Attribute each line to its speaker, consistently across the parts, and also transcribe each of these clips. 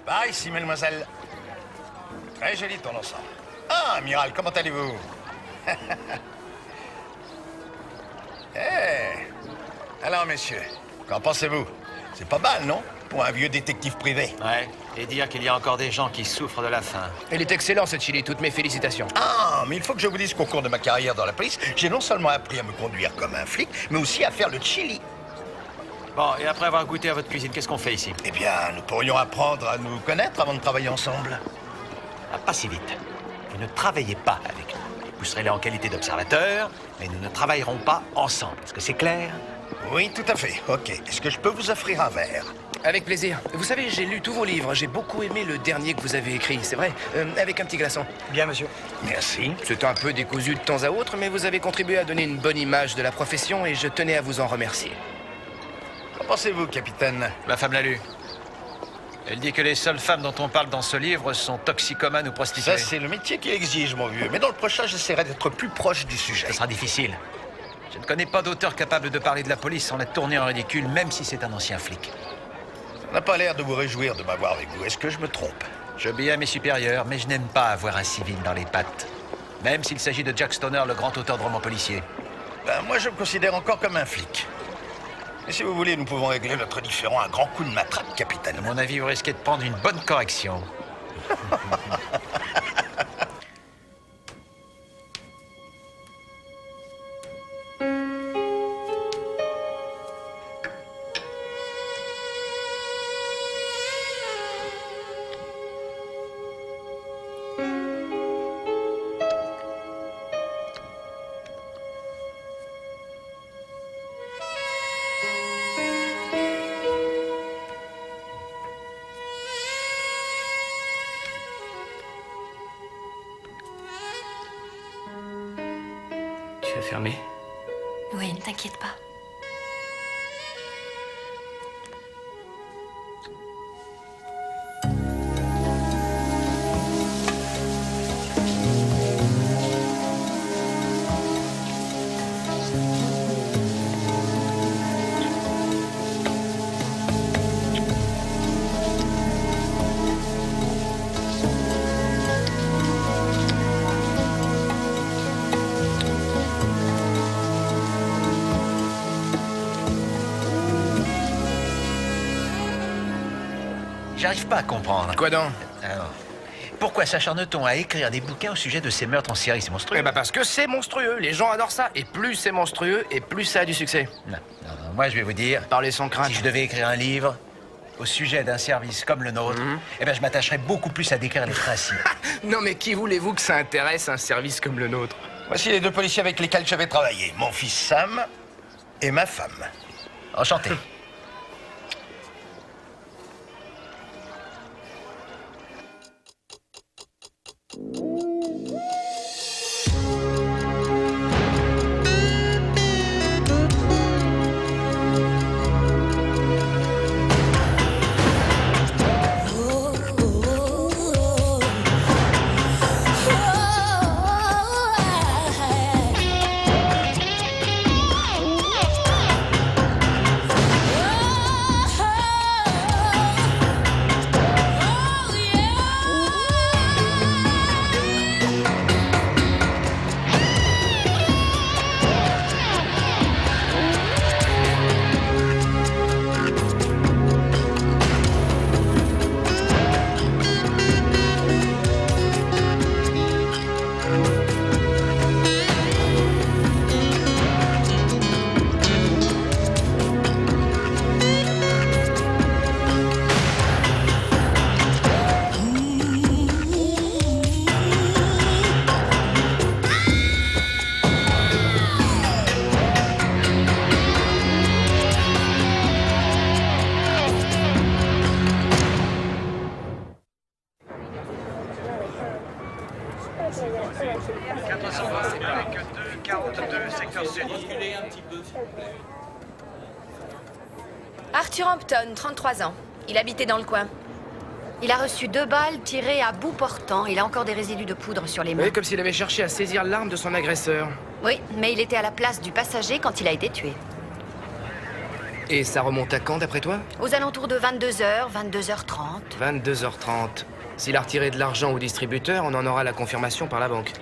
Speaker 1: Par ici, mademoiselle. Très joli ton ensemble. Ah, amiral, comment allez-vous? Alors, messieurs, qu'en pensez-vous? C'est pas mal, non? Pour un vieux détective privé.
Speaker 2: Ouais, et dire qu'il y a encore des gens qui souffrent de la faim.
Speaker 3: Elle est excellente, cette chili, toutes mes félicitations.
Speaker 1: Ah, mais il faut que je vous dise qu'au cours de ma carrière dans la police, j'ai non seulement appris à me conduire comme un flic, mais aussi à faire le chili.
Speaker 2: Bon, et après avoir goûté à votre cuisine, qu'est-ce qu'on fait ici?
Speaker 1: Eh bien, nous pourrions apprendre à nous connaître avant de travailler ensemble.
Speaker 2: Ah, pas si vite. Vous ne travaillez pas avec nous. Vous serez là en qualité d'observateur, mais nous ne travaillerons pas ensemble. Est-ce que c'est clair?
Speaker 1: Oui, tout à fait. Ok. Est-ce que je peux vous offrir un verre?
Speaker 3: Avec plaisir. Vous savez, j'ai lu tous vos livres. J'ai beaucoup aimé le dernier que vous avez écrit, c'est vrai. Avec un petit glaçon.
Speaker 2: Bien, monsieur.
Speaker 1: Merci.
Speaker 3: C'est un peu décousu de temps à autre, mais vous avez contribué à donner une bonne image de la profession et je tenais à vous en remercier.
Speaker 1: Qu'en pensez-vous, capitaine?
Speaker 2: Ma femme l'a lu. Elle dit que les seules femmes dont on parle dans ce livre sont toxicomanes ou prostituées.
Speaker 1: Ça, c'est le métier qui exige, mon vieux. Mais dans le prochain, j'essaierai d'être plus proche du sujet.
Speaker 2: Ce sera difficile. Je ne connais pas d'auteur capable de parler de la police sans la tourner en ridicule, même si c'est un ancien flic.
Speaker 1: Ça n'a pas l'air de vous réjouir de m'avoir avec vous. Est-ce que je me trompe?
Speaker 2: J'obéis à mes supérieurs, mais je n'aime pas avoir un civil dans les pattes. Même s'il s'agit de Jack Stoner, le grand auteur de romans policiers.
Speaker 1: Ben, moi, je me considère encore comme un flic. Et si vous voulez, nous pouvons régler notre différend à un grand coup de matraque, capitaine.
Speaker 2: À mon avis, vous risquez de prendre une bonne correction.
Speaker 4: Tu as fermé?
Speaker 5: Oui, ne t'inquiète pas.
Speaker 2: J'arrive pas à comprendre.
Speaker 3: Quoi donc?
Speaker 2: Alors, pourquoi s'acharne-t-on à écrire des bouquins au sujet de ces meurtres en série? C'est monstrueux.
Speaker 3: Eh ben parce que c'est monstrueux. Les gens adorent ça. Et plus c'est monstrueux, et plus ça a du succès.
Speaker 2: Non, moi je vais vous dire,
Speaker 3: Parlez sans crainte.
Speaker 2: si je devais écrire un livre au sujet d'un service comme le nôtre, eh ben je m'attacherais beaucoup plus à décrire les principes.
Speaker 3: Non mais qui voulez-vous que ça intéresse un service comme le nôtre?
Speaker 1: Voici les deux policiers avec lesquels je vais travailler. Mon fils Sam et ma femme.
Speaker 2: Enchanté.
Speaker 5: Arthur Hampton, 33 ans. Il habitait dans le coin. Il a reçu 2 balles tirées à bout portant. Il a encore des résidus de poudre sur les mains.
Speaker 3: Oui, comme s'il avait cherché à saisir l'arme de son agresseur.
Speaker 5: Oui, mais il était à la place du passager quand il a été tué.
Speaker 3: Et ça remonte à quand, d'après toi?
Speaker 5: Aux alentours de 22h, 22h30.
Speaker 3: 22h30. S'il a retiré de l'argent au distributeur, on en aura la confirmation par la banque.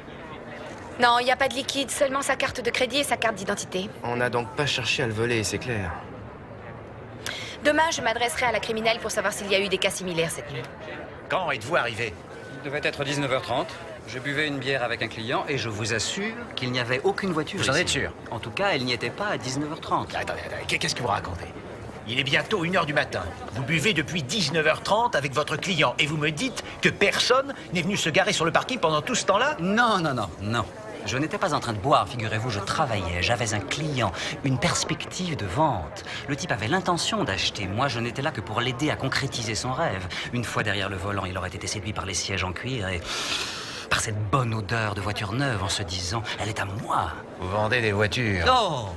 Speaker 5: Non, il n'y a pas de liquide, seulement sa carte de crédit et sa carte d'identité.
Speaker 3: On n'a donc pas cherché à le voler, c'est clair.
Speaker 5: Demain, je m'adresserai à la criminelle pour savoir s'il y a eu des cas similaires cette nuit.
Speaker 2: Quand êtes-vous arrivé?
Speaker 4: Il devait être 19h30. Je buvais une bière avec un client et je vous assure qu'il n'y avait aucune voiture
Speaker 2: Vous en
Speaker 4: ici.
Speaker 2: êtes sûr?
Speaker 4: En tout cas, elle n'y était pas à 19h30.
Speaker 2: Attendez, qu'est-ce que vous racontez? Il est bientôt 1h du matin. Vous buvez depuis 19h30 avec votre client et vous me dites que personne n'est venu se garer sur le parking pendant tout ce temps-là?
Speaker 4: Non, non, non, non. Je n'étais pas en train de boire, figurez-vous, je travaillais, j'avais un client, une perspective de vente. Le type avait l'intention d'acheter, moi je n'étais là que pour l'aider à concrétiser son rêve. Une fois derrière le volant, il aurait été séduit par les sièges en cuir et par cette bonne odeur de voiture neuve en se disant « elle est à moi ».
Speaker 2: Vous vendez des voitures?
Speaker 4: Non,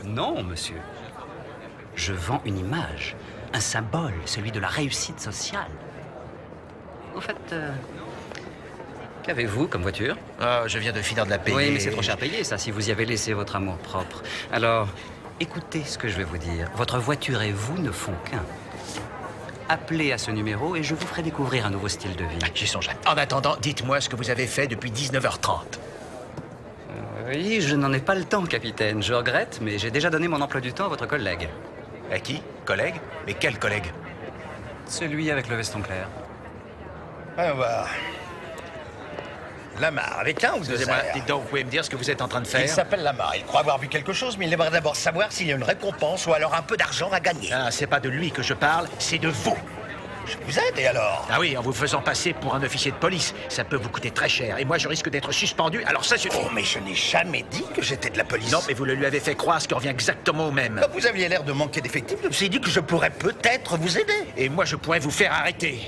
Speaker 4: non, monsieur. Je vends une image, un symbole, celui de la réussite sociale. Au fait, qu'avez-vous comme voiture?
Speaker 2: Ah, je viens de finir de la payer.
Speaker 4: Oui, mais c'est trop cher payé, ça, si vous y avez laissé votre amour propre. Alors, écoutez ce que je vais vous dire. Votre voiture et vous ne font qu'un. Appelez à ce numéro et je vous ferai découvrir un nouveau style de vie.
Speaker 2: J'y songe. En attendant, dites-moi ce que vous avez fait depuis 19h30.
Speaker 4: Oui, je n'en ai pas le temps, capitaine. Je regrette, mais j'ai déjà donné mon emploi du temps à votre collègue.
Speaker 2: À qui? Collègue? Mais quel collègue?
Speaker 4: Celui avec le veston clair.
Speaker 1: On va... Lamar, avec un ou deux
Speaker 2: Excusez-moi,
Speaker 1: R?
Speaker 2: dites donc, vous pouvez me dire ce que vous êtes en train de
Speaker 1: Il
Speaker 2: faire?
Speaker 1: s'appelle Lamar. Il croit avoir vu quelque chose, mais il aimerait d'abord savoir s'il y a une récompense ou alors un peu d'argent à gagner.
Speaker 2: Ah, c'est pas de lui que je parle, c'est de vous.
Speaker 1: Je vous aide, et alors?
Speaker 2: Ah oui, en vous faisant passer pour un officier de police. Ça peut vous coûter très cher. Et moi, je risque d'être suspendu, alors ça suffit.
Speaker 1: Oh, mais je n'ai jamais dit que j'étais de la police.
Speaker 2: Non, mais vous le lui avez fait croire, ce qui revient exactement au même.
Speaker 1: Comme vous aviez l'air de manquer d'effectifs, je me suis dit que je pourrais peut-être vous aider.
Speaker 2: Et moi, je pourrais vous faire arrêter.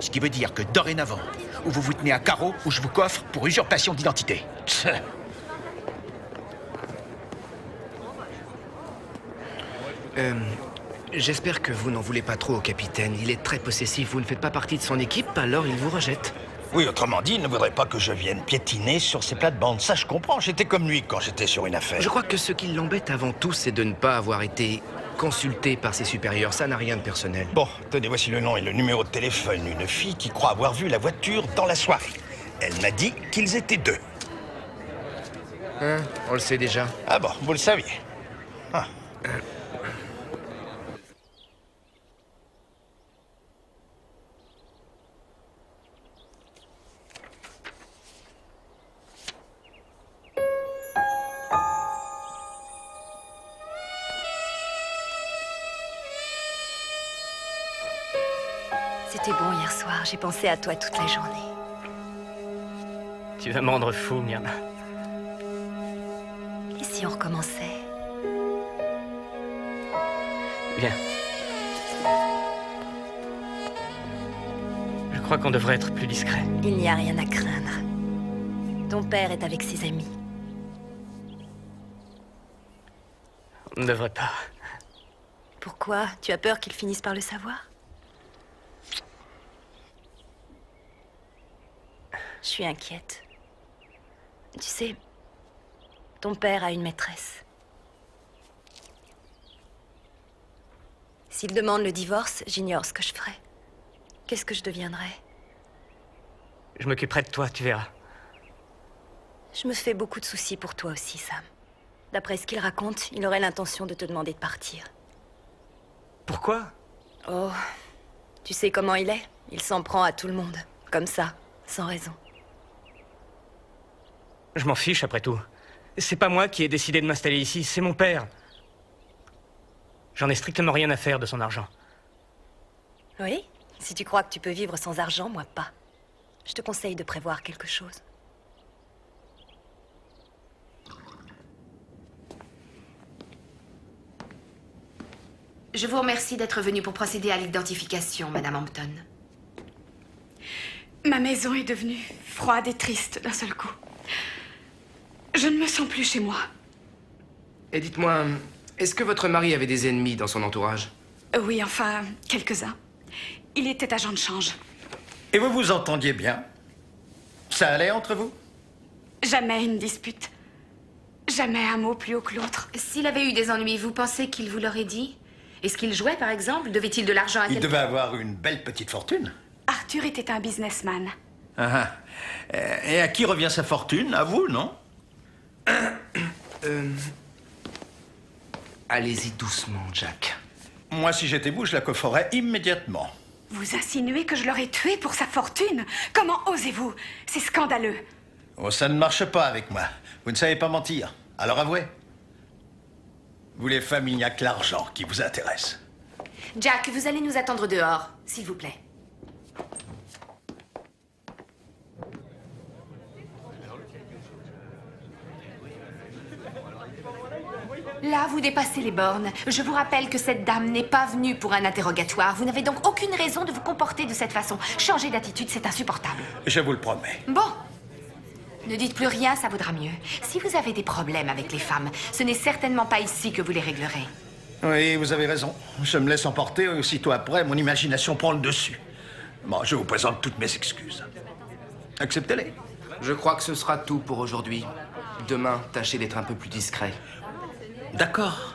Speaker 2: Ce qui veut dire que dorénavant, ou vous vous tenez à carreau, ou je vous coffre pour usurpation d'identité.
Speaker 3: J'espère que vous n'en voulez pas trop au capitaine. Il est très possessif. Vous ne faites pas partie de son équipe, alors il vous rejette.
Speaker 1: Oui, autrement dit, il ne voudrait pas que je vienne piétiner sur ses plates-bandes. Ça, je comprends. J'étais comme lui quand j'étais sur une affaire.
Speaker 3: Je crois que ce qui l'embête avant tout, c'est de ne pas avoir été consulté par ses supérieurs. Ça n'a rien de personnel.
Speaker 1: Bon, tenez, voici le nom et le numéro de téléphone. Une fille qui croit avoir vu la voiture dans la soirée. Elle m'a dit qu'ils étaient deux.
Speaker 3: Hein? On le sait déjà.
Speaker 1: Ah bon, vous le saviez. Ah.
Speaker 5: C'était bon hier soir, j'ai pensé à toi toute la journée.
Speaker 6: Tu vas me rendre fou, Myrna.
Speaker 5: Et si on recommençait?
Speaker 6: Viens. Je crois qu'on devrait être plus discret.
Speaker 5: Il n'y a rien à craindre. Ton père est avec ses amis.
Speaker 6: On ne devrait pas.
Speaker 5: Pourquoi? Tu as peur qu'ils finissent par le savoir? Je suis inquiète. Tu sais, ton père a une maîtresse. S'il demande le divorce, j'ignore ce que je ferai. Qu'est-ce que je deviendrai?
Speaker 6: Je m'occuperai de toi, tu verras.
Speaker 5: Je me fais beaucoup de soucis pour toi aussi, Sam. D'après ce qu'il raconte, il aurait l'intention de te demander de partir.
Speaker 6: Pourquoi?
Speaker 5: Oh, tu sais comment il est? Il s'en prend à tout le monde. Comme ça, sans raison.
Speaker 6: Je m'en fiche, après tout. C'est pas moi qui ai décidé de m'installer ici, c'est mon père. J'en ai strictement rien à faire de son argent.
Speaker 5: Oui? Si tu crois que tu peux vivre sans argent, moi pas. Je te conseille de prévoir quelque chose. Je vous remercie d'être venue pour procéder à l'identification, Madame Hampton.
Speaker 7: Ma maison est devenue froide et triste d'un seul coup. Je ne me sens plus chez moi.
Speaker 3: Et dites-moi, est-ce que votre mari avait des ennemis dans son entourage?
Speaker 7: Oui, enfin, quelques-uns. Il était agent de change.
Speaker 1: Et vous vous entendiez bien? Ça allait entre vous?
Speaker 7: Jamais une dispute. Jamais un mot plus haut que l'autre.
Speaker 5: S'il avait eu des ennuis, vous pensez qu'il vous l'aurait dit? Est-ce qu'il jouait, par exemple? Devait-il de l'argent à
Speaker 1: Il
Speaker 5: quelqu'un?
Speaker 1: devait avoir une belle petite fortune.
Speaker 7: Arthur était un businessman.
Speaker 1: Ah, ah. Et à qui revient sa fortune? À vous, non?
Speaker 3: Allez-y doucement, Jack.
Speaker 1: Moi, si j'étais vous, je la coffrerais immédiatement.
Speaker 7: Vous insinuez que je l'aurais tué pour sa fortune? Comment osez-vous? C'est scandaleux.
Speaker 1: Oh, ça ne marche pas avec moi. Vous ne savez pas mentir. Alors avouez. Vous les femmes, il n'y a que l'argent qui vous intéresse.
Speaker 5: Jack, vous allez nous attendre dehors, s'il vous plaît. Là, vous dépassez les bornes. Je vous rappelle que cette dame n'est pas venue pour un interrogatoire. Vous n'avez donc aucune raison de vous comporter de cette façon. Changer d'attitude, c'est insupportable.
Speaker 1: Je vous le promets.
Speaker 5: Bon. Ne dites plus rien, ça vaudra mieux. Si vous avez des problèmes avec les femmes, ce n'est certainement pas ici que vous les réglerez.
Speaker 1: Oui, vous avez raison. Je me laisse emporter et aussitôt après, mon imagination prend le dessus. Bon, je vous présente toutes mes excuses. Acceptez-les.
Speaker 3: Je crois que ce sera tout pour aujourd'hui. Demain, tâchez d'être un peu plus discret.
Speaker 1: D'accord.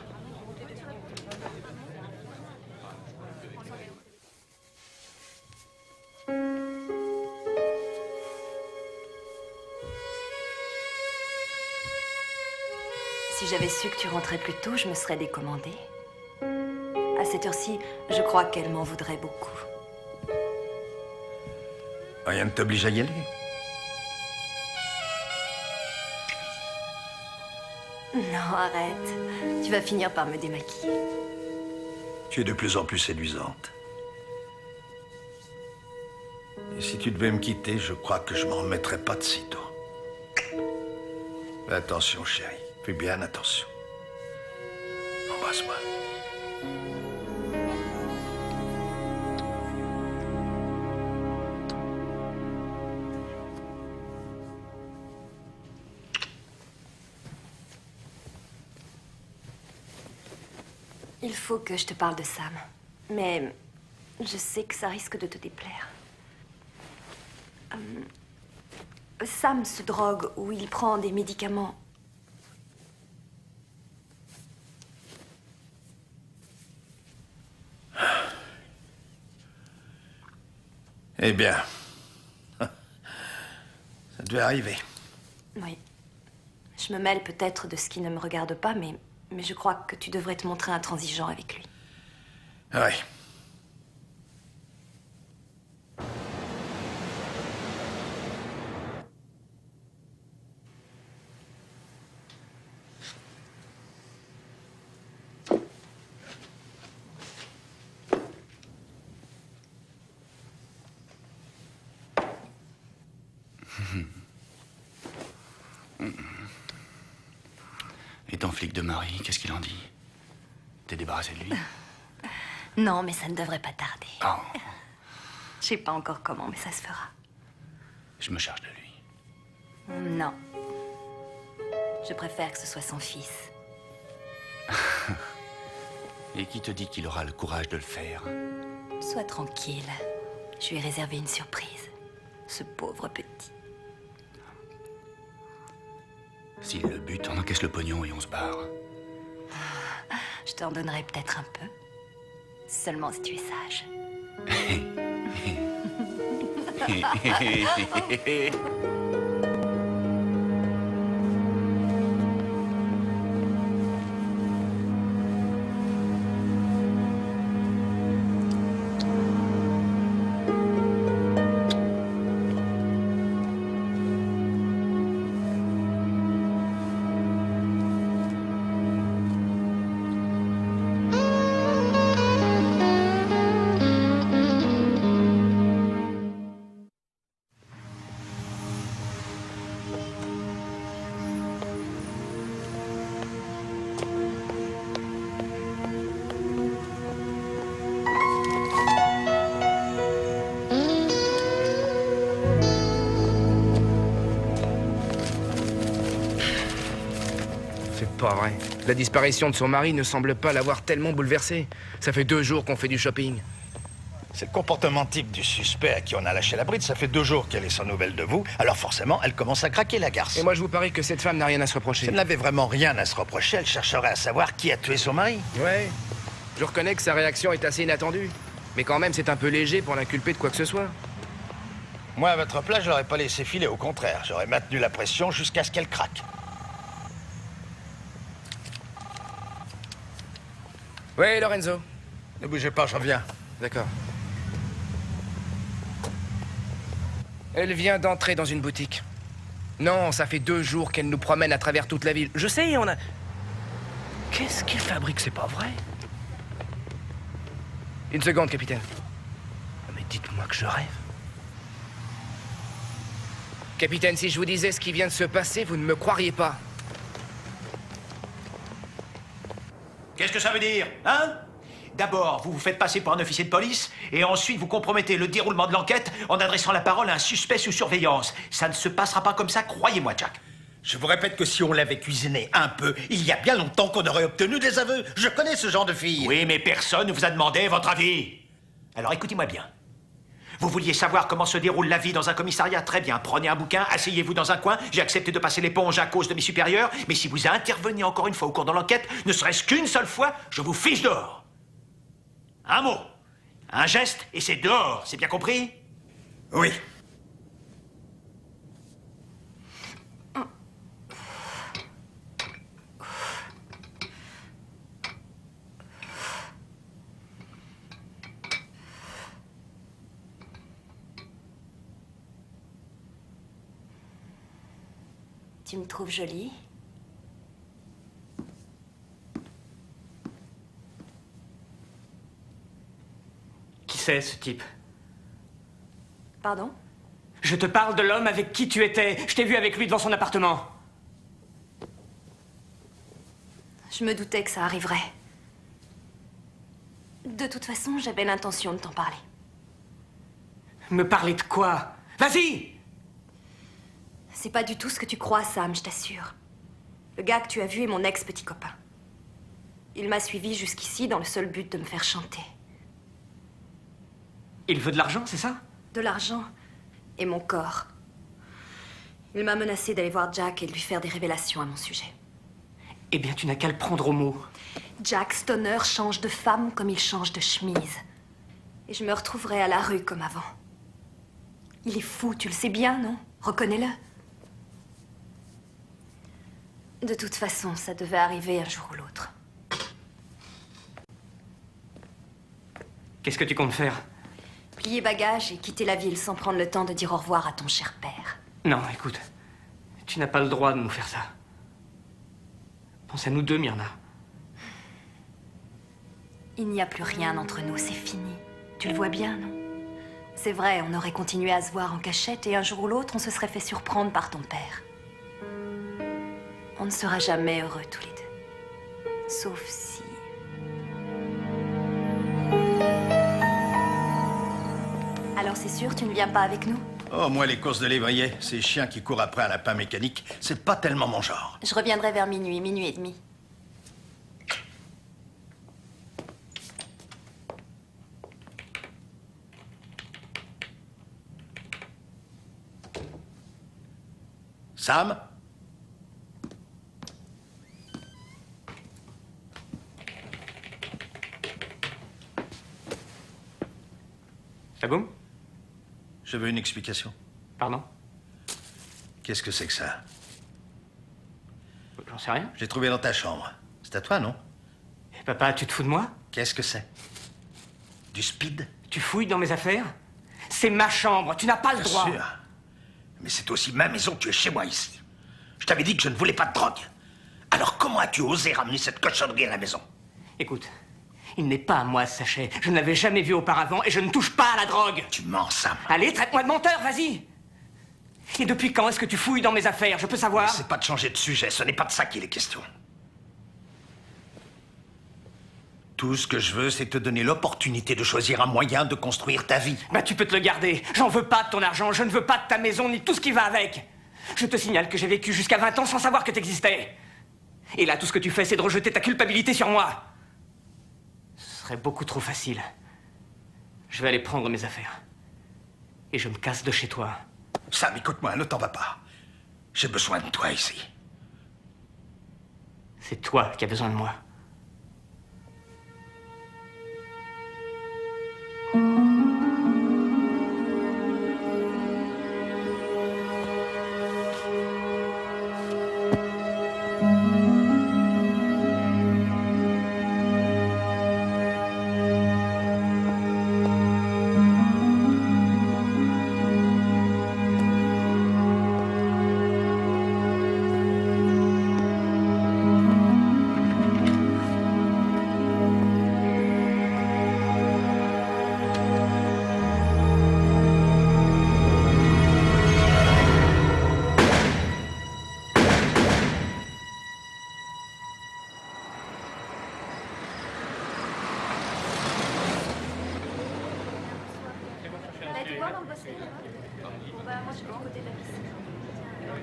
Speaker 8: Si j'avais su que tu rentrais plus tôt, je me serais décommandée. À cette heure-ci, je crois qu'elle m'en voudrait beaucoup.
Speaker 1: Rien ne t'oblige à y aller.
Speaker 8: Non, arrête. Tu vas finir par me démaquiller.
Speaker 1: Tu es de plus en plus séduisante. Et si tu devais me quitter, je crois que je m'en remettrais pas de sitôt. Fais attention, chérie. Fais bien attention. Embrasse-moi.
Speaker 8: Il faut que je te parle de Sam. Mais je sais que ça risque de te déplaire. Sam se drogue ou il prend des médicaments.
Speaker 1: Eh bien, ça devait arriver.
Speaker 8: Oui. Je me mêle peut-être de ce qui ne me regarde pas, mais je crois que tu devrais te montrer intransigeant avec lui.
Speaker 1: Oui.
Speaker 9: Et ton flic de mari, qu'est-ce qu'il en dit? T'es débarrassé de lui?
Speaker 8: Non, mais ça ne devrait pas tarder.
Speaker 9: Oh,
Speaker 8: Je sais pas encore comment, mais ça se fera.
Speaker 9: je me charge de lui.
Speaker 8: Non. Je préfère que ce soit son fils.
Speaker 9: Et qui te dit qu'il aura le courage de le faire?
Speaker 8: Sois tranquille. Je lui ai réservé une surprise. Ce pauvre petit.
Speaker 9: S'il le bute, on encaisse le pognon et on se barre.
Speaker 8: Je t'en donnerai peut-être un peu. Seulement si tu es sage.
Speaker 3: C'est pas vrai. La disparition de son mari ne semble pas l'avoir tellement bouleversée. Ça fait 2 jours qu'on fait du shopping.
Speaker 1: C'est le comportement type du suspect à qui on a lâché la bride. Ça fait 2 jours qu'elle est sans nouvelles de vous. Alors forcément, elle commence à craquer, la garce.
Speaker 3: Et moi, je vous parie que cette femme n'a rien à se reprocher.
Speaker 1: Si elle n'avait vraiment rien à se reprocher, elle chercherait à savoir qui a tué son mari.
Speaker 3: Ouais. Je reconnais que sa réaction est assez inattendue. Mais quand même, c'est un peu léger pour l'inculper de quoi que ce soit.
Speaker 1: Moi, à votre place, je l'aurais pas laissé filer, au contraire. J'aurais maintenu la pression jusqu'à ce qu'elle craque.
Speaker 3: Oui, Lorenzo.
Speaker 1: Ne bougez pas, je reviens.
Speaker 3: D'accord. Elle vient d'entrer dans une boutique. Non, ça fait 2 jours qu'elle nous promène à travers toute la ville. Je sais, on a... Qu'est-ce qu'il fabrique, c'est pas vrai? Une seconde, capitaine. Mais dites-moi que je rêve. Capitaine, si je vous disais ce qui vient de se passer, vous ne me croiriez pas.
Speaker 2: Qu'est-ce que ça veut dire, hein? D'abord, vous vous faites passer pour un officier de police, et ensuite vous compromettez le déroulement de l'enquête en adressant la parole à un suspect sous surveillance. Ça ne se passera pas comme ça, croyez-moi, Jack.
Speaker 1: Je vous répète que si on l'avait cuisiné un peu, il y a bien longtemps qu'on aurait obtenu des aveux. Je connais ce genre de fille.
Speaker 2: Oui, mais personne ne vous a demandé votre avis. Alors écoutez-moi bien. Vous vouliez savoir comment se déroule la vie dans un commissariat? Très bien, prenez un bouquin, asseyez-vous dans un coin. J'ai accepté de passer l'éponge à cause de mes supérieurs, mais si vous interveniez encore une fois au cours de l'enquête, ne serait-ce qu'une seule fois, je vous fiche dehors. Un mot, un geste, et c'est dehors, c'est bien compris?
Speaker 1: Oui.
Speaker 8: Tu me trouves jolie?
Speaker 6: Qui c'est, ce type?
Speaker 8: Pardon?
Speaker 6: Je te parle de l'homme avec qui tu étais. Je t'ai vu avec lui devant son appartement.
Speaker 8: Je me doutais que ça arriverait. De toute façon, j'avais l'intention de t'en parler.
Speaker 6: Me parler de quoi? Vas-y!
Speaker 8: C'est pas du tout ce que tu crois, Sam, je t'assure. Le gars que tu as vu est mon ex-petit copain. Il m'a suivi jusqu'ici dans le seul but de me faire chanter.
Speaker 6: Il veut de l'argent, c'est ça?
Speaker 8: De l'argent et mon corps. Il m'a menacé d'aller voir Jack et de lui faire des révélations à mon sujet.
Speaker 6: Eh bien, tu n'as qu'à le prendre au mot.
Speaker 8: Jack Stoner change de femme comme il change de chemise. Et je me retrouverai à la rue comme avant. Il est fou, tu le sais bien, non? Reconnais-le. De toute façon, ça devait arriver un jour ou l'autre.
Speaker 6: Qu'est-ce que tu comptes faire?
Speaker 8: Plier bagages et quitter la ville sans prendre le temps de dire au revoir à ton cher père.
Speaker 6: Non, écoute. Tu n'as pas le droit de nous faire ça. Pense à nous deux, Myrna.
Speaker 8: Il n'y a plus rien entre nous, c'est fini. Tu le vois bien, non? C'est vrai, on aurait continué à se voir en cachette et un jour ou l'autre, on se serait fait surprendre par ton père. On ne sera jamais heureux tous les deux. Sauf si... Alors c'est sûr, tu ne viens pas avec nous?
Speaker 1: Oh, moi, les courses de lévrier, ces chiens qui courent après un lapin mécanique, c'est pas tellement mon genre.
Speaker 8: Je reviendrai vers minuit, minuit et demi.
Speaker 1: Sam?
Speaker 6: Ça boum?
Speaker 1: Je veux une explication.
Speaker 6: Pardon?
Speaker 1: Qu'est-ce que c'est que ça?
Speaker 6: J'en sais rien.
Speaker 1: J'ai trouvé dans ta chambre. C'est à toi, non?
Speaker 6: Et papa, tu te fous de moi?
Speaker 1: Qu'est-ce que c'est? Du speed?
Speaker 6: Tu fouilles dans mes affaires? C'est ma chambre, tu n'as pas le
Speaker 1: Bien
Speaker 6: droit.
Speaker 1: sûr. Mais c'est aussi ma maison, tu es chez moi ici. Je t'avais dit que je ne voulais pas de drogue. Alors comment as-tu osé ramener cette cochonnerie à la maison?
Speaker 6: Écoute, il n'est pas à moi ce sachet. Je ne l'avais jamais vu auparavant et je ne touche pas à la drogue.
Speaker 1: Tu mens, Sam.
Speaker 6: Allez, traite-moi de menteur, vas-y. Et depuis quand est-ce que tu fouilles dans mes affaires? Je peux savoir?
Speaker 1: C'est pas de changer de sujet, ce n'est pas de ça qu'il est question. Tout ce que je veux, c'est te donner l'opportunité de choisir un moyen de construire ta vie.
Speaker 6: Bah, tu peux te le garder. J'en veux pas de ton argent, je ne veux pas de ta maison, ni tout ce qui va avec. Je te signale que j'ai vécu jusqu'à 20 ans sans savoir que t'existais. Et là, tout ce que tu fais, c'est de rejeter ta culpabilité sur moi. Ce serait beaucoup trop facile. Je vais aller prendre mes affaires. Et je me casse de chez toi.
Speaker 1: Sam, écoute-moi, ne t'en va pas. J'ai besoin de toi ici.
Speaker 6: C'est toi qui as besoin de moi.
Speaker 8: tu vois dans le bosquet là-bas? Bon bah moi je suis du côté de la piscine.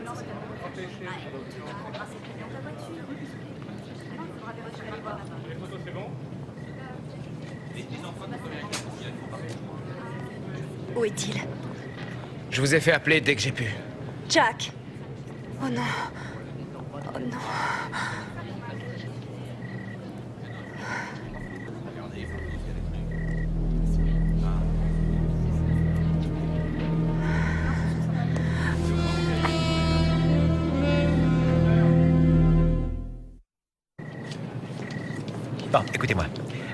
Speaker 8: Non, c'est pas bon. Ah écoute, tu prendras cette ligne dans ta voiture. Non, il faudra vérifier aller voir là-bas. Les photos c'est bon? Où est-il?
Speaker 3: Je vous ai fait appeler dès que j'ai pu.
Speaker 8: Jack. Oh non. Oh non.
Speaker 2: Bon, écoutez-moi.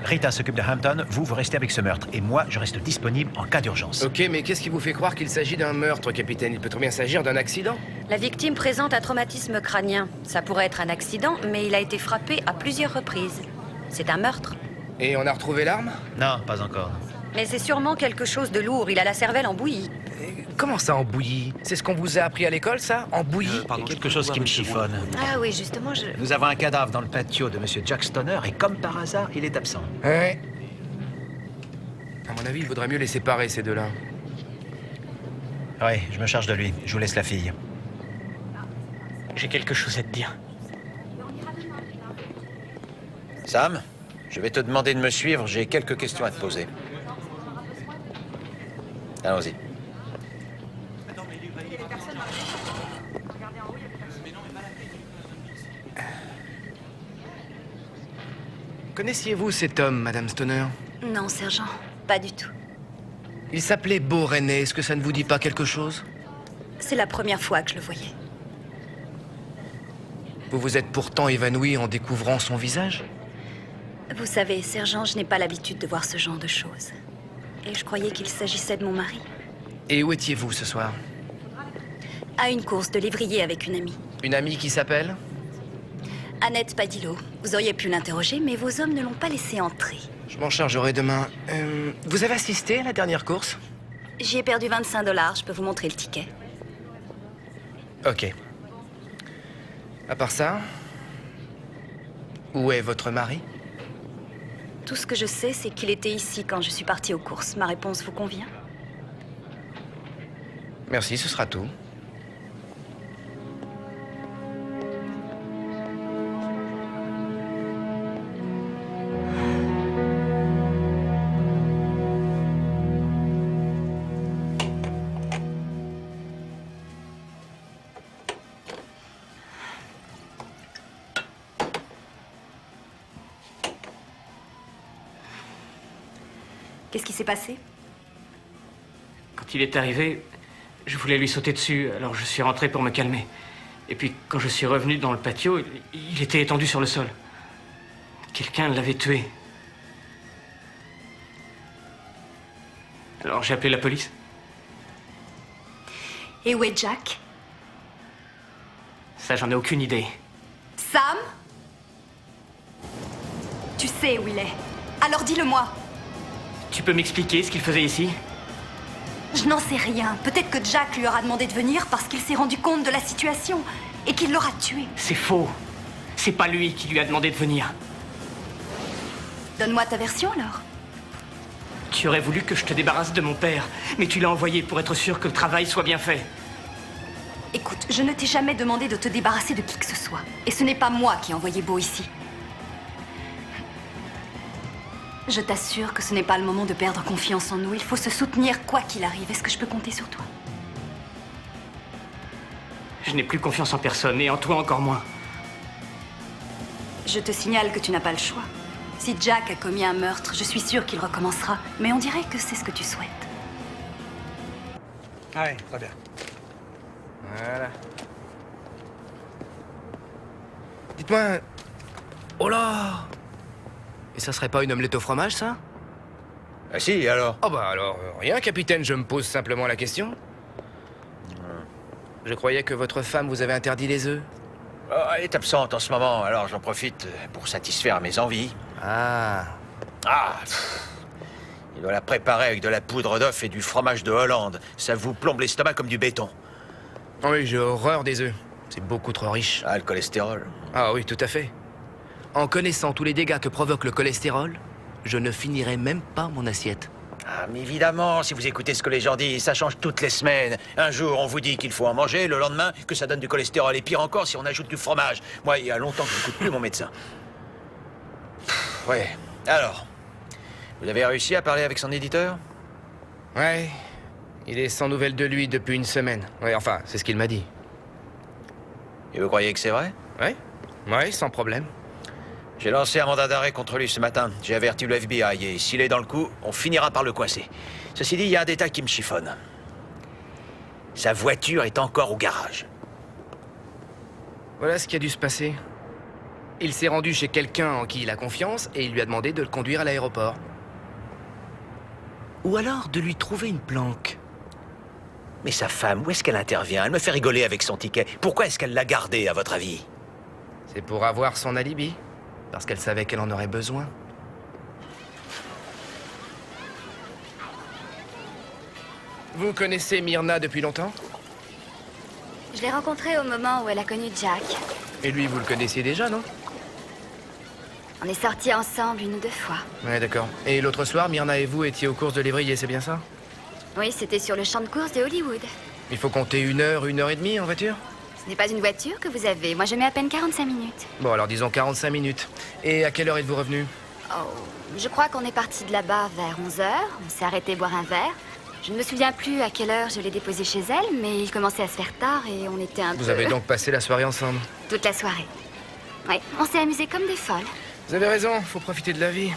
Speaker 2: Rita s'occupe de Hampton, vous restez avec ce meurtre. Et moi, je reste disponible en cas d'urgence.
Speaker 3: Ok, mais qu'est-ce qui vous fait croire qu'il s'agit d'un meurtre, capitaine? Il peut trop bien s'agir d'un accident.
Speaker 8: La victime présente un traumatisme crânien. Ça pourrait être un accident, mais il a été frappé à plusieurs reprises. C'est un meurtre.
Speaker 3: Et on a retrouvé l'arme?
Speaker 2: Non, pas encore.
Speaker 8: Mais c'est sûrement quelque chose de lourd. Il a la cervelle en bouillie.
Speaker 3: Comment ça, en bouillie? C'est ce qu'on vous a appris à l'école, ça? En bouillie?
Speaker 2: Il y a quelque chose qui me chiffonne.
Speaker 8: Ah oui, justement, je...
Speaker 2: Nous avons un cadavre dans le patio de Monsieur Jack Stoner et comme par hasard, il est absent.
Speaker 3: Ouais. À mon avis, il vaudrait mieux les séparer, ces deux-là.
Speaker 2: Oui, je me charge de lui. Je vous laisse la fille.
Speaker 6: J'ai quelque chose à te dire.
Speaker 2: Sam, je vais te demander de me suivre. J'ai quelques questions à te poser. Allons-y.
Speaker 3: Connaissiez-vous cet homme, Madame Stoner?
Speaker 8: Non, sergent, pas du tout.
Speaker 3: Il s'appelait Beau René. Est-ce que ça ne vous dit pas quelque chose?
Speaker 8: C'est la première fois que je le voyais.
Speaker 3: Vous vous êtes pourtant évanoui en découvrant son visage?
Speaker 8: Vous savez, sergent, je n'ai pas l'habitude de voir ce genre de choses. Et je croyais qu'il s'agissait de mon mari.
Speaker 3: Et où étiez-vous ce soir?
Speaker 8: À une course de lévrier avec une amie.
Speaker 3: Une amie qui s'appelle?
Speaker 8: Annette Padillo. Vous auriez pu l'interroger, mais vos hommes ne l'ont pas laissée entrer.
Speaker 3: Je m'en chargerai demain. Vous avez assisté à la dernière course?
Speaker 8: J'y ai perdu 25 $. Je peux vous montrer le ticket.
Speaker 3: Ok. À part ça, où est votre mari?
Speaker 8: Tout ce que je sais, c'est qu'il était ici quand je suis partie aux courses. Ma réponse vous convient?
Speaker 3: Merci, ce sera tout.
Speaker 8: Qu'est-ce qui s'est passé?
Speaker 6: Quand il est arrivé, je voulais lui sauter dessus, alors je suis rentré pour me calmer. Et puis, quand je suis revenu dans le patio, il était étendu sur le sol. Quelqu'un l'avait tué. Alors j'ai appelé la police.
Speaker 8: Et où est Jack?
Speaker 6: Ça, j'en ai aucune idée.
Speaker 8: Sam? Tu sais où il est. Alors dis-le-moi.
Speaker 6: Tu peux m'expliquer ce qu'il faisait ici?
Speaker 8: Je n'en sais rien. Peut-être que Jack lui aura demandé de venir parce qu'il s'est rendu compte de la situation et qu'il l'aura tué.
Speaker 6: C'est faux. C'est pas lui qui lui a demandé de venir.
Speaker 8: Donne-moi ta version alors.
Speaker 6: Tu aurais voulu que je te débarrasse de mon père, mais tu l'as envoyé pour être sûr que le travail soit bien fait.
Speaker 8: Écoute, je ne t'ai jamais demandé de te débarrasser de qui que ce soit. Et ce n'est pas moi qui ai envoyé Beau ici. Je t'assure que ce n'est pas le moment de perdre confiance en nous. Il faut se soutenir quoi qu'il arrive. Est-ce que je peux compter sur toi?
Speaker 6: Je n'ai plus confiance en personne, et en toi encore moins.
Speaker 8: Je te signale que tu n'as pas le choix. Si Jack a commis un meurtre, je suis sûre qu'il recommencera. Mais on dirait que c'est ce que tu souhaites.
Speaker 3: Ouais, très bien. Voilà. Dites-moi... Oh là! Et ça serait pas une omelette au fromage, ça?
Speaker 1: Ah si, alors?
Speaker 3: Oh bah alors, rien, capitaine, je me pose simplement la question. Je croyais que votre femme vous avait interdit les œufs.
Speaker 2: Oh, elle est absente en ce moment, alors j'en profite pour satisfaire mes envies.
Speaker 3: Ah.
Speaker 2: Ah pff. Il doit la préparer avec de la poudre d'œuf et du fromage de Hollande. Ça vous plombe l'estomac comme du béton.
Speaker 3: Oui, j'ai horreur des œufs. C'est beaucoup trop riche.
Speaker 2: Ah, le cholestérol.
Speaker 3: Ah oui, tout à fait. En connaissant tous les dégâts que provoque le cholestérol, je ne finirai même pas mon assiette.
Speaker 1: Ah, mais évidemment, si vous écoutez ce que les gens disent, ça change toutes les semaines. Un jour, on vous dit qu'il faut en manger, le lendemain, que ça donne du cholestérol. Et pire encore, si on ajoute du fromage. Moi, il y a longtemps que je n'écoute plus mon médecin. Ouais. Alors, vous avez réussi à parler avec son éditeur?
Speaker 3: Ouais. Il est sans nouvelles de lui depuis une semaine. Ouais, enfin, c'est ce qu'il m'a dit.
Speaker 1: Et vous croyez que c'est vrai?
Speaker 3: Ouais. Ouais, sans problème.
Speaker 1: J'ai lancé un mandat d'arrêt contre lui ce matin. J'ai averti le FBI et s'il est dans le coup, on finira par le coincer. Ceci dit, il y a un détail qui me chiffonne. Sa voiture est encore au garage.
Speaker 3: Voilà ce qui a dû se passer. Il s'est rendu chez quelqu'un en qui il a confiance et il lui a demandé de le conduire à l'aéroport. Ou alors de lui trouver une planque.
Speaker 1: Mais sa femme, où est-ce qu'elle intervient? Elle me fait rigoler avec son ticket. Pourquoi est-ce qu'elle l'a gardé, à votre avis?
Speaker 3: C'est pour avoir son alibi. Parce qu'elle savait qu'elle en aurait besoin. Vous connaissez Myrna depuis longtemps?
Speaker 8: Je l'ai rencontrée au moment où elle a connu Jack.
Speaker 3: Et lui, vous le connaissiez déjà, non?
Speaker 8: On est sortis ensemble 1 ou 2 fois.
Speaker 3: Ouais, d'accord. Et l'autre soir, Myrna et vous étiez aux courses de lévrier, c'est bien ça?
Speaker 8: Oui, c'était sur le champ de course de Hollywood.
Speaker 3: Il faut compter 1 heure, 1 heure et demie en voiture?
Speaker 8: Ce n'est pas une voiture que vous avez. Moi, je mets à peine 45 minutes.
Speaker 3: Bon, alors disons 45 minutes. Et à quelle heure êtes-vous revenu?
Speaker 8: Oh, je crois qu'on est parti de là-bas vers 11h. On s'est arrêté boire un verre. Je ne me souviens plus à quelle heure je l'ai déposé chez elle, mais il commençait à se faire tard et on était un peu...
Speaker 3: Vous avez donc passé la soirée ensemble?
Speaker 8: Toute la soirée. Oui, on s'est amusés comme des folles.
Speaker 3: Vous avez raison, faut profiter de la vie.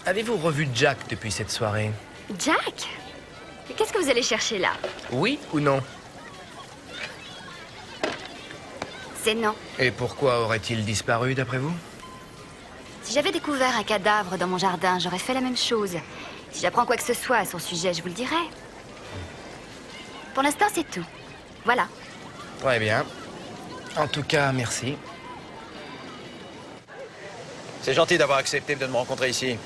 Speaker 3: Avez-vous revu Jack depuis cette soirée?
Speaker 8: Jack? Qu'est-ce que vous allez chercher là?
Speaker 3: Oui ou non?
Speaker 8: C'est non.
Speaker 3: Et pourquoi aurait-il disparu, d'après vous?
Speaker 8: Si j'avais découvert un cadavre dans mon jardin, j'aurais fait la même chose. Si j'apprends quoi que ce soit à son sujet, je vous le dirai. Pour l'instant, c'est tout. Voilà.
Speaker 3: Très bien. En tout cas, merci.
Speaker 1: C'est gentil d'avoir accepté de me rencontrer ici.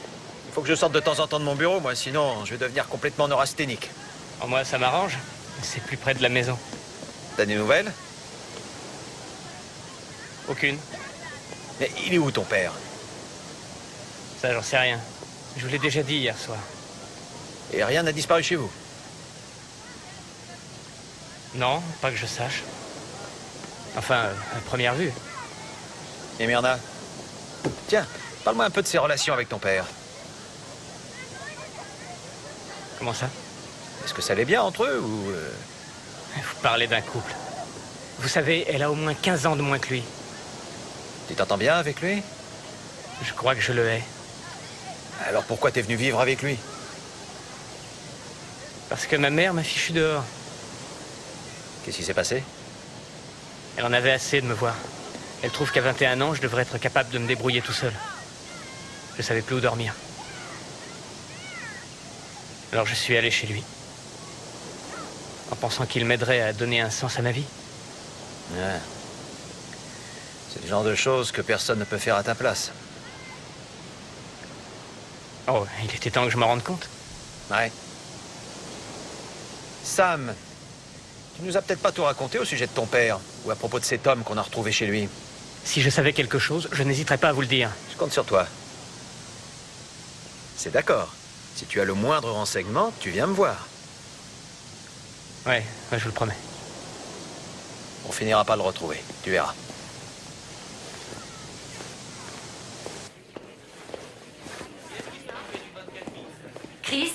Speaker 1: Il faut que je sorte de temps en temps de mon bureau, moi, sinon je vais devenir complètement neurasthénique.
Speaker 6: Oh, moi, ça m'arrange. C'est plus près de la maison.
Speaker 1: T'as des nouvelles?
Speaker 6: Aucune.
Speaker 1: Mais il est où ton père?
Speaker 6: Ça, j'en sais rien. Je vous l'ai déjà dit hier soir.
Speaker 1: Et rien n'a disparu chez vous?
Speaker 6: Non, pas que je sache. Enfin, à première vue.
Speaker 1: Et Myrna? Tiens, parle-moi un peu de ses relations avec ton père.
Speaker 6: Comment ça?
Speaker 1: Est-ce que ça allait bien entre eux ou...
Speaker 6: Vous parlez d'un couple. Vous savez, elle a au moins 15 ans de moins que lui.
Speaker 1: Tu t'entends bien avec lui?
Speaker 6: Je crois que je le hais.
Speaker 1: Alors pourquoi t'es venu vivre avec lui?
Speaker 6: Parce que ma mère m'a fichu dehors.
Speaker 1: Qu'est-ce qui s'est passé?
Speaker 6: Elle en avait assez de me voir. Elle trouve qu'à 21 ans, je devrais être capable de me débrouiller tout seul. Je savais plus où dormir. Alors je suis allé chez lui. En pensant qu'il m'aiderait à donner un sens à ma vie.
Speaker 1: Ouais. C'est le genre de choses que personne ne peut faire à ta place.
Speaker 6: Oh, il était temps que je me rende compte.
Speaker 1: Ouais. Sam, tu nous as peut-être pas tout raconté au sujet de ton père, ou à propos de cet homme qu'on a retrouvé chez lui.
Speaker 6: Si je savais quelque chose, je n'hésiterais pas à vous le dire.
Speaker 1: Je compte sur toi. C'est d'accord. Si tu as le moindre renseignement, tu viens me voir.
Speaker 6: Ouais, je vous le promets.
Speaker 1: On finira par le retrouver, tu verras.
Speaker 5: Chris,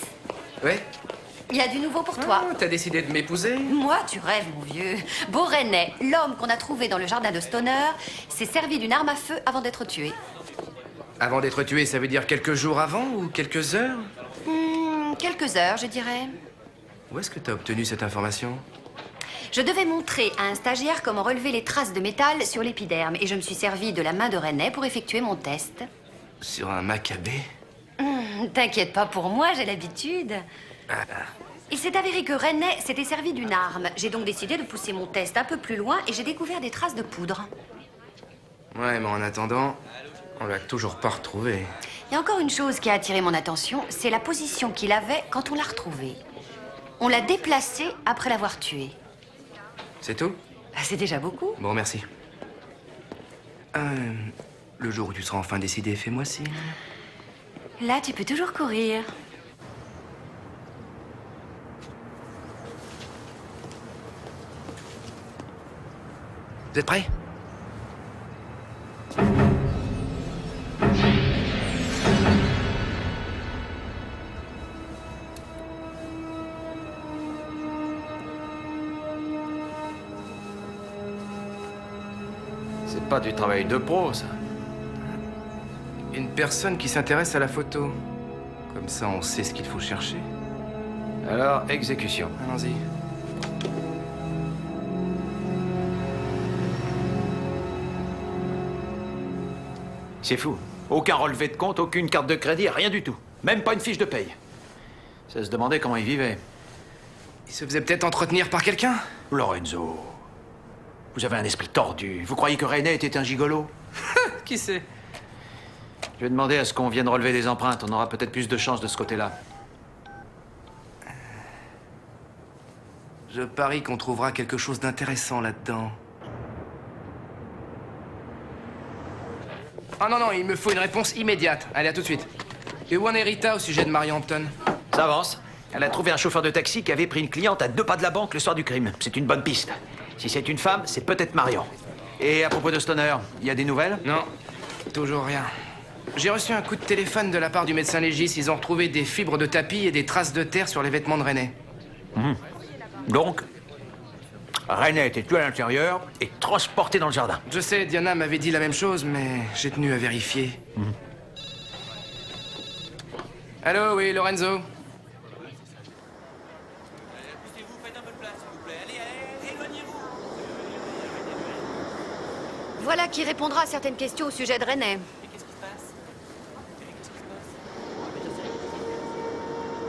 Speaker 3: Ouais?
Speaker 5: il y a du nouveau pour toi.
Speaker 3: T'as décidé de m'épouser?
Speaker 5: Moi, tu rêves, mon vieux. Beau René, l'homme qu'on a trouvé dans le jardin de Stoner, s'est servi d'une arme à feu avant d'être tué.
Speaker 3: Avant d'être tué, ça veut dire quelques jours avant ou quelques heures?
Speaker 5: Quelques heures, je dirais.
Speaker 3: Où est-ce que t'as obtenu cette information?
Speaker 5: Je devais montrer à un stagiaire comment relever les traces de métal sur l'épiderme et je me suis servi de la main de René pour effectuer mon test.
Speaker 3: Sur un macabé?
Speaker 5: T'inquiète pas pour moi, j'ai l'habitude. Il s'est avéré que René s'était servi d'une arme. J'ai donc décidé de pousser mon test un peu plus loin et j'ai découvert des traces de poudre.
Speaker 3: Ouais, mais en attendant, on l'a toujours pas retrouvé.
Speaker 5: Il y a encore une chose qui a attiré mon attention, c'est la position qu'il avait quand on l'a retrouvé. On l'a déplacé après l'avoir tué.
Speaker 3: C'est tout?
Speaker 5: C'est déjà beaucoup.
Speaker 3: Bon, merci. Le jour où tu seras enfin décidé, fais-moi signe.
Speaker 5: Là, tu peux toujours courir.
Speaker 3: Vous êtes prêts?
Speaker 1: C'est pas du travail de pro, ça.
Speaker 3: Une personne qui s'intéresse à la photo. Comme ça, on sait ce qu'il faut chercher.
Speaker 1: Alors, exécution.
Speaker 3: Allons-y.
Speaker 2: C'est fou. Aucun relevé de compte, aucune carte de crédit, rien du tout. Même pas une fiche de paye. Ça se demandait comment il vivait.
Speaker 3: Il se faisait peut-être entretenir par quelqu'un?
Speaker 2: Lorenzo, vous avez un esprit tordu. Vous croyez que René était un gigolo?
Speaker 3: Qui sait?
Speaker 2: Je vais demander à ce qu'on vienne relever des empreintes. On aura peut-être plus de chance de ce côté-là.
Speaker 3: Je parie qu'on trouvera quelque chose d'intéressant là-dedans. Ah non, non, il me faut une réponse immédiate. Allez, à tout de suite. Et où en est Rita au sujet de Mary Hampton?
Speaker 2: Ça avance. Elle a trouvé un chauffeur de taxi qui avait pris une cliente à 2 pas de la banque le soir du crime. C'est une bonne piste. Si c'est une femme, c'est peut-être Marion. Et à propos de Stoner, il y a des nouvelles?
Speaker 3: Non, toujours rien. J'ai reçu un coup de téléphone de la part du médecin légiste. Ils ont retrouvé des fibres de tapis et des traces de terre sur les vêtements de René.
Speaker 2: Donc, René a été tué à l'intérieur et transporté dans le jardin.
Speaker 3: Je sais, Diana m'avait dit la même chose, mais j'ai tenu à vérifier. Allô, oui, Lorenzo?
Speaker 5: Voilà qui répondra à certaines questions au sujet de René.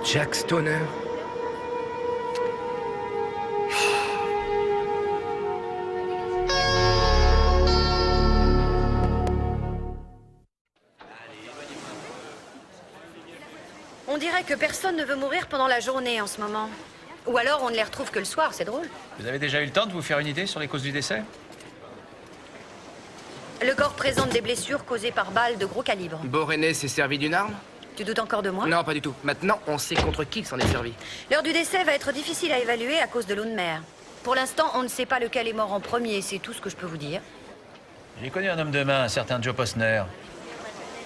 Speaker 3: Jack Stoner.
Speaker 5: On dirait que personne ne veut mourir pendant la journée en ce moment. Ou alors on ne les retrouve que le soir, c'est drôle.
Speaker 1: Vous avez déjà eu le temps de vous faire une idée sur les causes du décès?
Speaker 5: Le corps présente des blessures causées par balles de gros calibre.
Speaker 3: Beau René s'est servi d'une arme?
Speaker 5: Tu doutes encore de moi?
Speaker 3: Non, pas du tout. Maintenant, on sait contre qui il s'en est servi.
Speaker 5: L'heure du décès va être difficile à évaluer à cause de l'eau de mer. Pour l'instant, on ne sait pas lequel est mort en premier, c'est tout ce que je peux vous dire.
Speaker 1: J'ai connu un homme de main, un certain Joe Posner.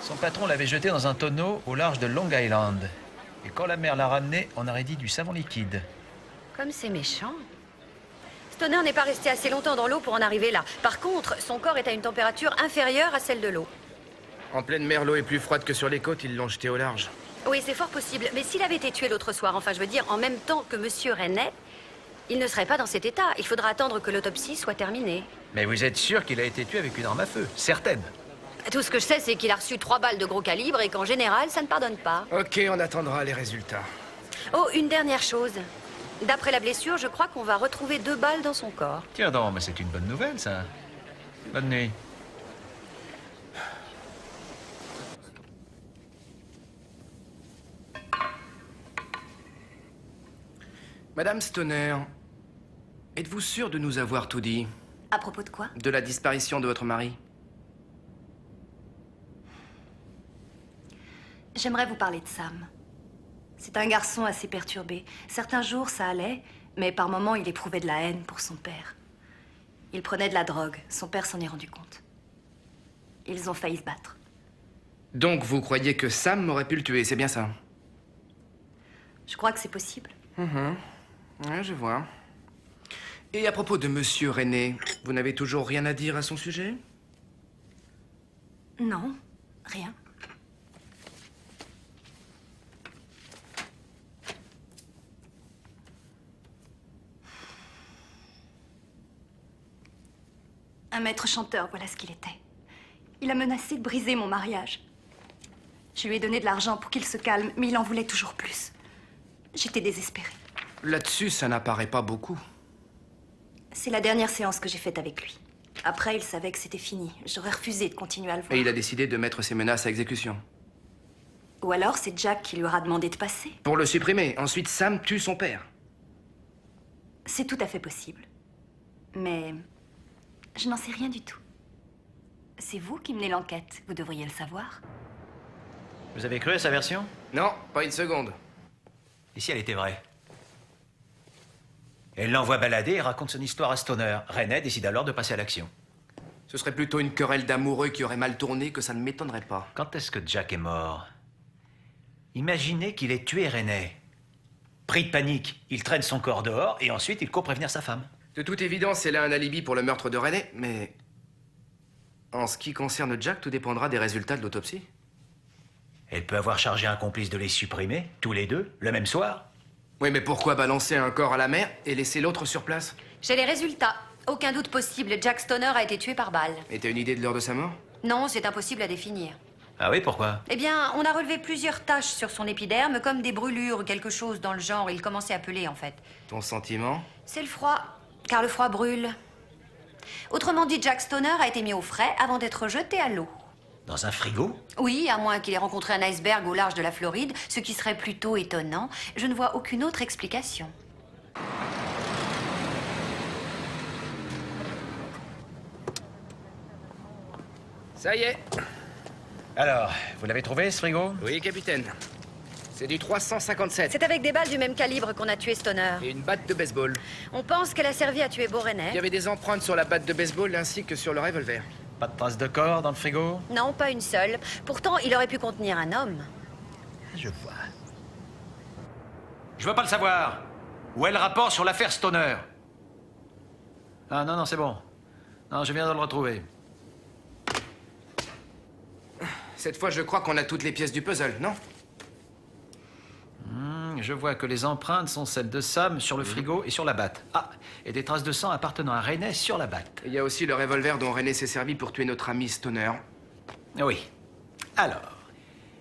Speaker 1: Son patron l'avait jeté dans un tonneau au large de Long Island. Et quand la mer l'a ramené, on aurait dit du savon liquide.
Speaker 5: Comme c'est méchant. Stoner n'est pas resté assez longtemps dans l'eau pour en arriver là. Par contre, son corps est à une température inférieure à celle de l'eau.
Speaker 3: En pleine mer, l'eau est plus froide que sur les côtes, ils l'ont jeté au large.
Speaker 5: Oui, c'est fort possible. Mais s'il avait été tué l'autre soir, enfin je veux dire en même temps que Monsieur René, il ne serait pas dans cet état. Il faudra attendre que l'autopsie soit terminée.
Speaker 1: Mais vous êtes sûr qu'il a été tué avec une arme à feu? Certaine.
Speaker 5: Tout ce que je sais, c'est qu'il a reçu 3 balles de gros calibre et qu'en général, ça ne pardonne pas.
Speaker 3: Ok, on attendra les résultats.
Speaker 5: Oh, une dernière chose. D'après la blessure, je crois qu'on va retrouver 2 balles dans son corps.
Speaker 1: Tiens donc, mais c'est une bonne nouvelle, ça. Bonne nuit.
Speaker 3: Madame Stoner, êtes-vous sûre de nous avoir tout dit?
Speaker 8: À propos de quoi?
Speaker 3: De la disparition de votre mari?
Speaker 8: J'aimerais vous parler de Sam. C'est un garçon assez perturbé. Certains jours, ça allait, mais par moments, il éprouvait de la haine pour son père. Il prenait de la drogue. Son père s'en est rendu compte. Ils ont failli se battre.
Speaker 3: Donc vous croyez que Sam aurait pu le tuer, c'est bien ça?
Speaker 8: Je crois que c'est possible.
Speaker 3: Ouais, je vois. Et à propos de Monsieur René, vous n'avez toujours rien à dire à son sujet?
Speaker 8: Non, rien. Un maître chanteur, voilà ce qu'il était. Il a menacé de briser mon mariage. Je lui ai donné de l'argent pour qu'il se calme, mais il en voulait toujours plus. J'étais désespérée.
Speaker 3: Là-dessus, ça n'apparaît pas beaucoup.
Speaker 8: C'est la dernière séance que j'ai faite avec lui. Après, il savait que c'était fini. J'aurais refusé de continuer à le voir.
Speaker 3: Et il a décidé de mettre ses menaces à exécution.
Speaker 8: Ou alors, c'est Jack qui lui aura demandé de passer.
Speaker 3: Pour le supprimer. Ensuite, Sam tue son père.
Speaker 8: C'est tout à fait possible. Mais je n'en sais rien du tout. C'est vous qui menez l'enquête. Vous devriez le savoir.
Speaker 1: Vous avez cru à sa version?
Speaker 3: Non, pas une seconde.
Speaker 1: Et si elle était vraie? Elle l'envoie balader et raconte son histoire à Stoner. René décide alors de passer à l'action.
Speaker 3: Ce serait plutôt une querelle d'amoureux qui aurait mal tourné que ça ne m'étonnerait pas.
Speaker 1: Quand est-ce que Jack est mort? Imaginez qu'il ait tué René. Pris de panique, il traîne son corps dehors et ensuite il court prévenir sa femme.
Speaker 3: De toute évidence, elle a un alibi pour le meurtre de René, mais... En ce qui concerne Jack, tout dépendra des résultats de l'autopsie.
Speaker 1: Elle peut avoir chargé un complice de les supprimer, tous les deux, le même soir.
Speaker 3: Oui, mais pourquoi balancer un corps à la mer et laisser l'autre sur place?
Speaker 5: J'ai les résultats. Aucun doute possible, Jack Stoner a été tué par balle.
Speaker 3: Et t'as une idée de l'heure de sa mort?
Speaker 5: Non, c'est impossible à définir.
Speaker 1: Ah oui, pourquoi?
Speaker 5: Eh bien, on a relevé plusieurs taches sur son épiderme, comme des brûlures ou quelque chose dans le genre. Il commençait à peler, en fait.
Speaker 3: Ton sentiment?
Speaker 5: C'est le froid, car le froid brûle. Autrement dit, Jack Stoner a été mis au frais avant d'être jeté à l'eau.
Speaker 1: Dans un frigo?
Speaker 5: Oui, à moins qu'il ait rencontré un iceberg au large de la Floride, ce qui serait plutôt étonnant. Je ne vois aucune autre explication.
Speaker 3: Ça y est.
Speaker 1: Alors, vous l'avez trouvé, ce frigo?
Speaker 3: Oui, capitaine. C'est du 357.
Speaker 5: C'est avec des balles du même calibre qu'on a tué Stoner.
Speaker 3: Et une batte de baseball.
Speaker 5: On pense qu'elle a servi à tuer Beau
Speaker 3: Il y
Speaker 5: René.
Speaker 3: avait des empreintes sur la batte de baseball ainsi que sur le revolver.
Speaker 1: Pas de traces de corps dans le frigo?
Speaker 5: Non, pas une seule. Pourtant, il aurait pu contenir un homme.
Speaker 1: Je vois.
Speaker 2: Je veux pas le savoir. Où est le rapport sur l'affaire Stoner?
Speaker 1: Ah non, non, c'est bon. Non, je viens de le retrouver.
Speaker 3: Cette fois, je crois qu'on a toutes les pièces du puzzle, non?
Speaker 1: Je vois que les empreintes sont celles de Sam sur le frigo et sur la batte. Ah, et des traces de sang appartenant à René sur la batte.
Speaker 3: Il y a aussi le revolver dont René s'est servi pour tuer notre ami Stoner.
Speaker 1: Oui. Alors,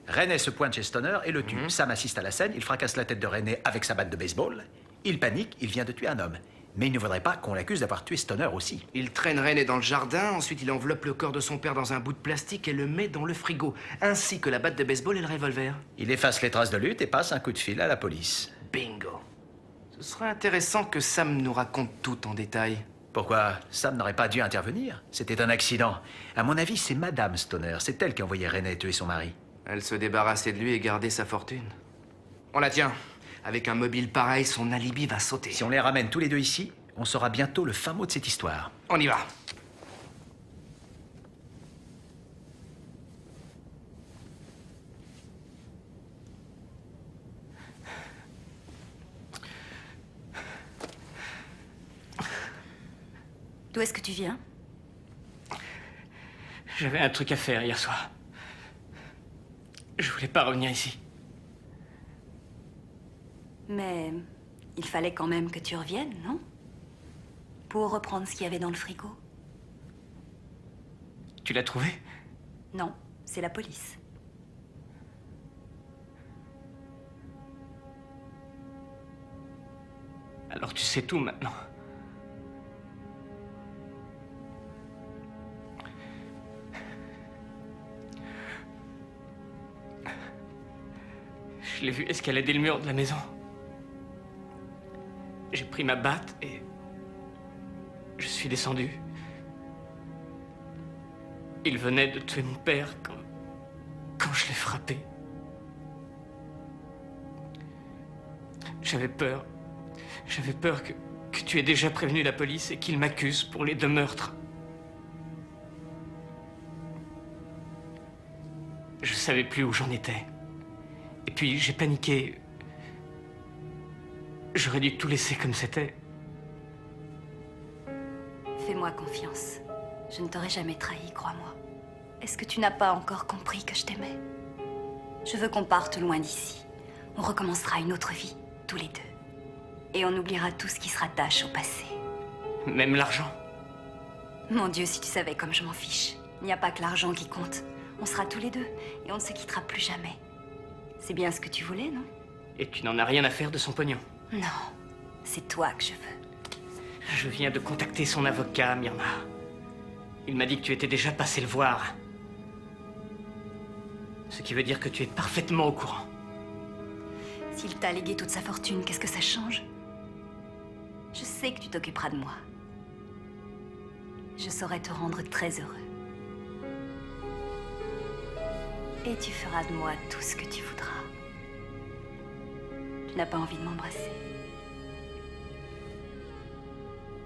Speaker 1: René se pointe chez Stoner et le tue. Sam assiste à la scène, il fracasse la tête de René avec sa batte de baseball. Il panique, il vient de tuer un homme. Mais il ne voudrait pas qu'on l'accuse d'avoir tué Stoner aussi.
Speaker 3: Il traîne René dans le jardin, ensuite il enveloppe le corps de son père dans un bout de plastique et le met dans le frigo, ainsi que la batte de baseball et le revolver.
Speaker 1: Il efface les traces de lutte et passe un coup de fil à la police.
Speaker 3: Bingo. Ce serait intéressant que Sam nous raconte tout en détail.
Speaker 1: Pourquoi? Sam n'aurait pas dû intervenir. C'était un accident. À mon avis, c'est Madame Stoner. C'est elle qui a envoyé René tuer son mari.
Speaker 3: Elle se débarrassait de lui et gardait sa fortune. On la tient. Avec un mobile pareil, son alibi va sauter.
Speaker 1: Si on les ramène tous les deux ici, on saura bientôt le fin mot de cette histoire.
Speaker 3: On y va.
Speaker 8: D'où est-ce que tu viens?
Speaker 6: J'avais un truc à faire hier soir. Je voulais pas revenir ici.
Speaker 8: Mais il fallait quand même que tu reviennes, non? Pour reprendre ce qu'il y avait dans le frigo.
Speaker 6: Tu l'as trouvé?
Speaker 8: Non, c'est la police.
Speaker 6: Alors tu sais tout maintenant. Je l'ai vu escalader le mur de la maison. J'ai pris ma batte et je suis descendu. Il venait de tuer mon père quand je l'ai frappé. J'avais peur. J'avais peur que tu aies déjà prévenu la police et qu'ils m'accusent pour les 2 meurtres. Je savais plus où j'en étais. Et puis j'ai paniqué. J'aurais dû tout laisser comme c'était.
Speaker 8: Fais-moi confiance. Je ne t'aurais jamais trahi, crois-moi. Est-ce que tu n'as pas encore compris que je t'aimais? Je veux qu'on parte loin d'ici. On recommencera une autre vie, tous les deux. Et on oubliera tout ce qui se rattache au passé.
Speaker 6: Même l'argent.
Speaker 8: Mon Dieu, si tu savais comme je m'en fiche. Il n'y a pas que l'argent qui compte. On sera tous les deux et on ne se quittera plus jamais. C'est bien ce que tu voulais, non?
Speaker 6: Et tu n'en as rien à faire de son pognon.
Speaker 8: Non, c'est toi que je veux.
Speaker 6: Je viens de contacter son avocat, Myrna. Il m'a dit que tu étais déjà passé le voir. Ce qui veut dire que tu es parfaitement au courant.
Speaker 8: S'il t'a légué toute sa fortune, qu'est-ce que ça change? Je sais que tu t'occuperas de moi. Je saurai te rendre très heureux. Et tu feras de moi tout ce que tu voudras. Tu n'as pas envie de m'embrasser?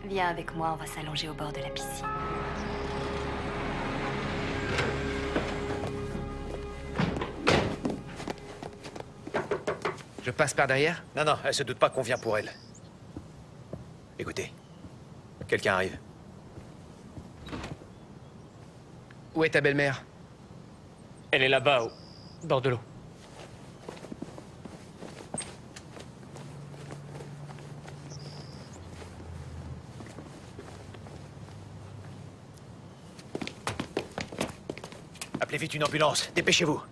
Speaker 8: Viens avec moi, on va s'allonger au bord de la piscine.
Speaker 3: Je passe par derrière?
Speaker 1: Non, non, elle se doute pas qu'on vient pour elle. Écoutez, quelqu'un arrive.
Speaker 3: Où est ta belle-mère?
Speaker 6: Elle est là-bas, au bord de l'eau.
Speaker 1: Appelez vite une ambulance, dépêchez-vous.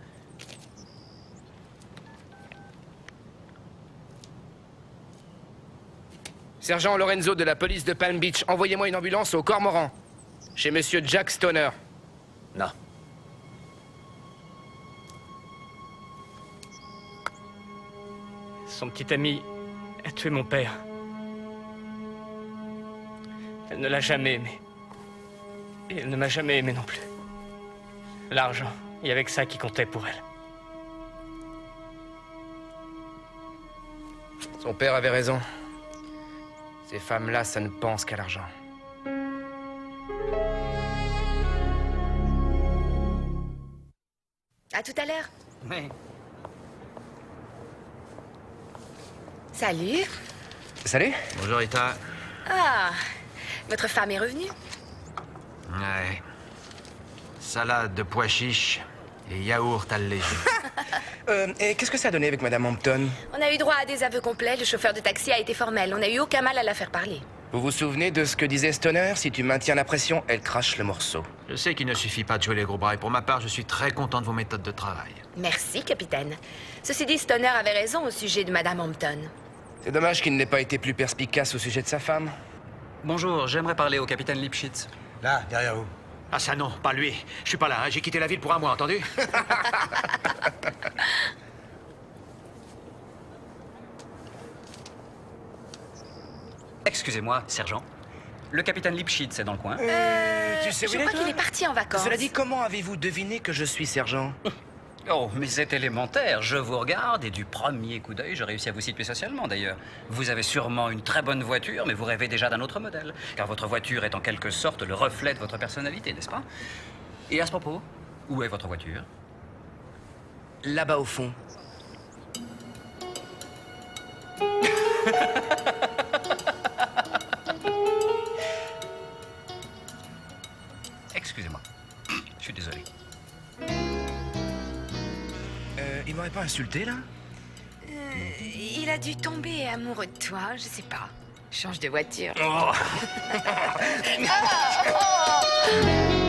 Speaker 3: Sergent Lorenzo de la police de Palm Beach, envoyez-moi une ambulance au Cormoran. Chez monsieur Jack Stoner.
Speaker 1: Non.
Speaker 6: Son petit ami a tué mon père. Elle ne l'a jamais aimé. Et elle ne m'a jamais aimé non plus. L'argent, il y avait que ça qui comptait pour elle.
Speaker 3: Son père avait raison. Ces femmes-là, ça ne pense qu'à l'argent.
Speaker 10: À tout à l'heure.
Speaker 4: Oui.
Speaker 10: Salut.
Speaker 3: Salut.
Speaker 1: Bonjour, Rita.
Speaker 10: Ah, votre femme est revenue?
Speaker 1: Ouais. Salade de pois chiches et yaourt allégé.
Speaker 3: Et qu'est-ce que ça a donné avec Madame Hampton?
Speaker 10: On a eu droit à des aveux complets. Le chauffeur de taxi a été formel. On n'a eu aucun mal à la faire parler.
Speaker 3: Vous vous souvenez de ce que disait Stoner? Si tu maintiens la pression, elle crache le morceau.
Speaker 1: Je sais qu'il ne suffit pas de jouer les gros bras et pour ma part, je suis très content de vos méthodes de travail.
Speaker 10: Merci, capitaine. Ceci dit, Stoner avait raison au sujet de Madame Hampton.
Speaker 3: C'est dommage qu'il n'ait pas été plus perspicace au sujet de sa femme.
Speaker 4: Bonjour, j'aimerais parler au capitaine Lipschitz.
Speaker 9: Là, derrière vous.
Speaker 2: Ah ça non, pas lui. Je suis pas là, hein. J'ai quitté la ville pour un mois, entendu?
Speaker 4: Excusez-moi, sergent. Le capitaine Lipschitz est dans le coin.
Speaker 3: Tu sais où
Speaker 10: Je
Speaker 3: il est,
Speaker 10: crois
Speaker 3: toi?
Speaker 10: qu'il est parti en vacances.
Speaker 3: Cela dit, comment avez-vous deviné que je suis sergent?
Speaker 4: Oh, mais c'est élémentaire. Je vous regarde et du premier coup d'œil, j'ai réussi à vous situer socialement d'ailleurs. Vous avez sûrement une très bonne voiture, mais vous rêvez déjà d'un autre modèle. Car votre voiture est en quelque sorte le reflet de votre personnalité, n'est-ce pas? Et à ce propos, où est votre voiture?
Speaker 3: Là-bas au fond.
Speaker 4: Excusez-moi. Je suis désolé.
Speaker 3: Il m'aurait pas insulté, là?
Speaker 10: Il a dû tomber amoureux de toi, je sais pas. Change de voiture.
Speaker 3: Oh.
Speaker 10: Oh.